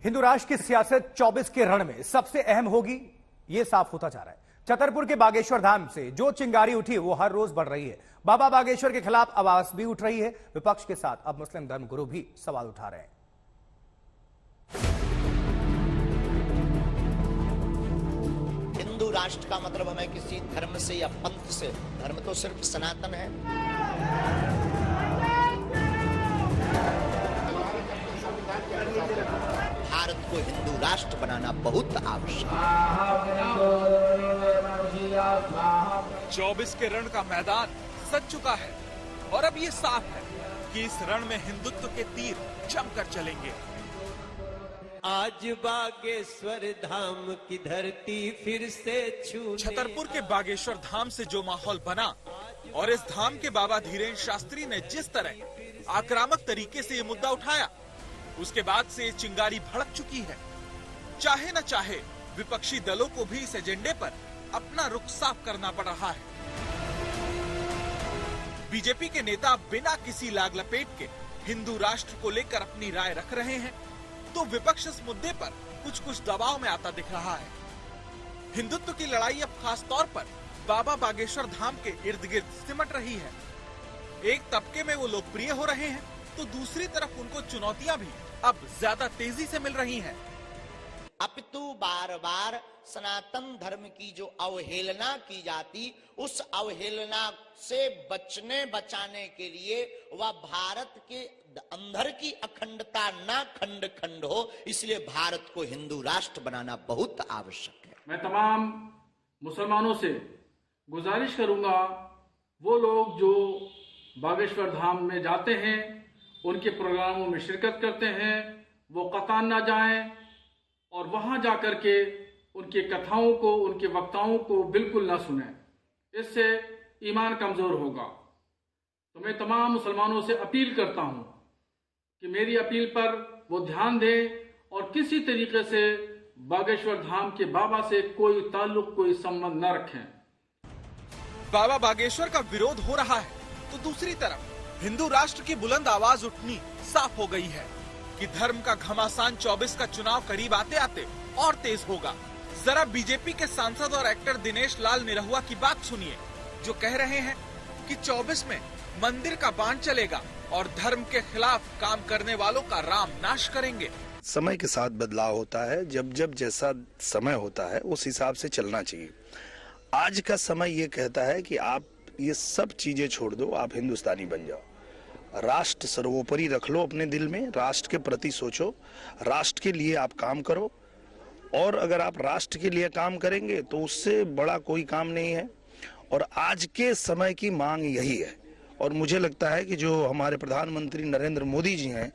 हिंदू राष्ट्र की सियासत 24 के रण में सबसे अहम होगी, यह साफ होता जा रहा है। छतरपुर के बागेश्वर धाम से जो चिंगारी उठी वो हर रोज बढ़ रही है। बाबा बागेश्वर के खिलाफ आवाज भी उठ रही है। विपक्ष के साथ अब मुस्लिम धर्मगुरु भी सवाल उठा रहे हैं। हिंदू राष्ट्र का मतलब हमें किसी धर्म से या पंथ से, धर्म तो सिर्फ सनातन है। भारत को हिंदू राष्ट्र बनाना बहुत आवश्यक है। 24 के रण का मैदान सज चुका है और अब ये साफ है कि इस रण में हिंदुत्व के तीर जमकर चलेंगे। आज बागेश्वर धाम की धरती फिर से छू। छतरपुर के बागेश्वर धाम से जो माहौल बना और इस धाम के बाबा धीरेन्द्र शास्त्री ने जिस तरह आक्रामक तरीके से ये मुद्दा उठाया, उसके बाद से ये चिंगारी भड़क चुकी है। चाहे न चाहे विपक्षी दलों को भी इस एजेंडे पर अपना रुख साफ करना पड़ रहा है। बीजेपी के नेता बिना किसी लाग लपेट के हिंदू राष्ट्र को लेकर अपनी राय रख रहे हैं, तो विपक्ष इस मुद्दे पर कुछ कुछ दबाव में आता दिख रहा है। हिंदुत्व की लड़ाई अब खास तौर पर बाबा बागेश्वर धाम के इर्द गिर्द सिमट रही है। एक तबके में वो लोकप्रिय हो रहे हैं, तो दूसरी तरफ उनको चुनौतियां भी अब ज्यादा तेजी से मिल रही हैं। अपितु बार बार सनातन धर्म की जो अवहेलना की जाती, उस अवहेलना से बचाने के लिए वह भारत के अंदर की अखंडता ना खंड खंड हो, इसलिए भारत को हिंदू राष्ट्र बनाना बहुत आवश्यक है। मैं तमाम मुसलमानों से गुजारिश करूंगा, वो लोग जो बागेश्वर धाम में जाते हैं, उनके प्रोग्रामों में शिरकत करते हैं, वो कतान ना जाएं और वहां जाकर के उनकी कथाओं को, उनके वक्ताओं को बिल्कुल ना सुनें। इससे ईमान कमजोर होगा। तो मैं तमाम मुसलमानों से अपील करता हूं कि मेरी अपील पर वो ध्यान दें और किसी तरीके से बागेश्वर धाम के बाबा से कोई ताल्लुक, कोई संबंध न रखें। बाबा बागेश्वर का विरोध हो रहा है, तो दूसरी तरफ हिंदू राष्ट्र की बुलंद आवाज उठनी साफ हो गई है कि धर्म का घमासान 24 का चुनाव करीब आते आते और तेज होगा। जरा बीजेपी के सांसद और एक्टर दिनेश लाल निरहुआ की बात सुनिए, जो कह रहे हैं कि 24 में मंदिर का बाण चलेगा और धर्म के खिलाफ काम करने वालों का राम नाश करेंगे। समय के साथ बदलाव होता है, जब जब जैसा समय होता है उस हिसाब से चलना चाहिए। आज का समय ये कहता है कि आप ये सब चीजें छोड़ दो, आप हिंदुस्तानी बन जाओ। राष्ट्र सर्वोपरि रख लो अपने दिल में, राष्ट्र के प्रति सोचो, राष्ट्र के लिए आप काम करो। और अगर आप राष्ट्र के लिए काम करेंगे तो उससे बड़ा कोई काम नहीं है। और आज के समय की मांग यही है। और मुझे लगता है कि जो हमारे प्रधानमंत्री नरेंद्र मोदी जी हैं,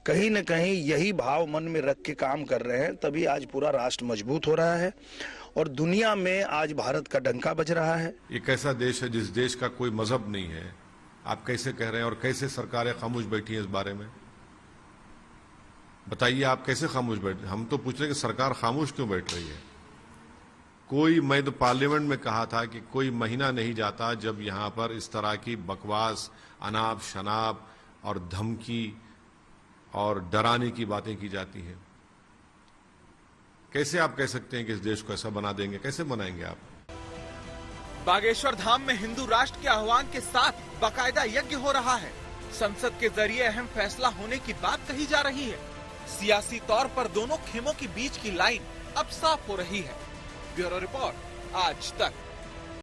कहीं न कहीं यही भाव मन में रख के काम कर रहे हैं, तभी आज पूरा राष्ट्र मजबूत हो रहा है और दुनिया में आज भारत का डंका बज रहा है। एक ऐसा देश है जिस देश का कोई मजहब नहीं है, आप कैसे कह रहे हैं? और कैसे सरकारें खामोश बैठी हैं इस बारे में? बताइए, आप कैसे खामोश बैठे? हम तो पूछ रहे हैं कि सरकार खामोश क्यों बैठ रही है? मैं तो पार्लियामेंट में कहा था कि कोई महीना नहीं जाता जब यहां पर इस तरह की बकवास, अनाप शनाप और धमकी और डराने की बातें की जाती हैं। कैसे आप कह सकते हैं कि इस देश को ऐसा बना देंगे? कैसे बनाएंगे आप? बागेश्वर धाम में हिंदू राष्ट्र के आह्वान के साथ बाकायदा यज्ञ हो रहा है। संसद के जरिए अहम फैसला होने की बात कही जा रही है। सियासी तौर पर दोनों खेमों के बीच की लाइन अब साफ हो रही है। ब्यूरो रिपोर्ट, आज तक।